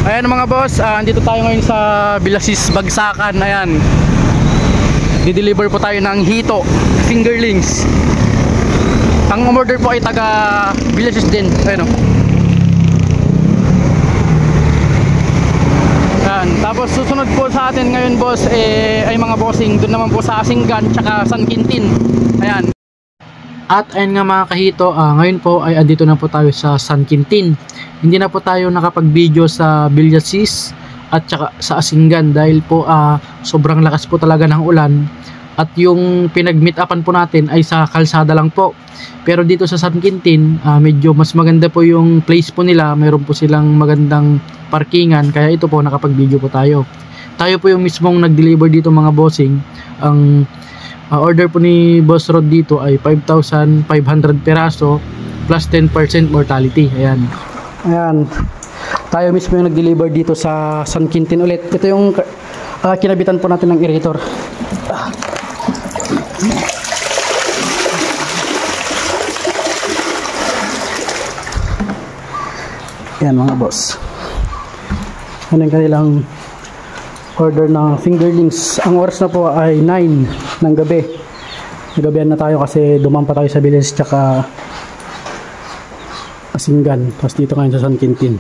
Ayan mga boss, andito tayo ngayon sa Villasis Bagsakan. Ayan, di-deliver po tayo ng hito, fingerlings. Ang umorder po ay taga Villasis din. Ayan o. Ayan, tapos susunod po sa atin ngayon boss ay mga bossing doon naman po sa Asinggan tsaka San Quintin. Ayan. At ayun nga mga kahito, ngayon po ay andito na po tayo sa San Quintin. Hindi na po tayo nakapag-video sa Villasis at saka sa Asinggan dahil po sobrang lakas po talaga ng ulan. At yung pinag-meet upan po natin ay sa kalsada lang po. Pero dito sa San Quintin, medyo mas maganda po yung place po nila. Mayroon po silang magandang parkingan. Kaya ito po, nakapag-video po tayo. Tayo po yung mismong nag-deliver dito mga bossing. Ang order po ni Boss Rod dito ay 5,500 peraso plus 10% mortality. Ayan. Ayan. Tayo mismo yung nag-deliver dito sa San Quintin ulit. Ito yung kinabitan po natin ng aerator. Ayan mga boss. Ano yung kanilang order ng fingerlings. Ang oras na po ay 9 ng gabi. Nagabihan na tayo kasi dumaan pa tayo sa Villasis tsaka Asinggan. Tapos dito ngayon sa San Quintin.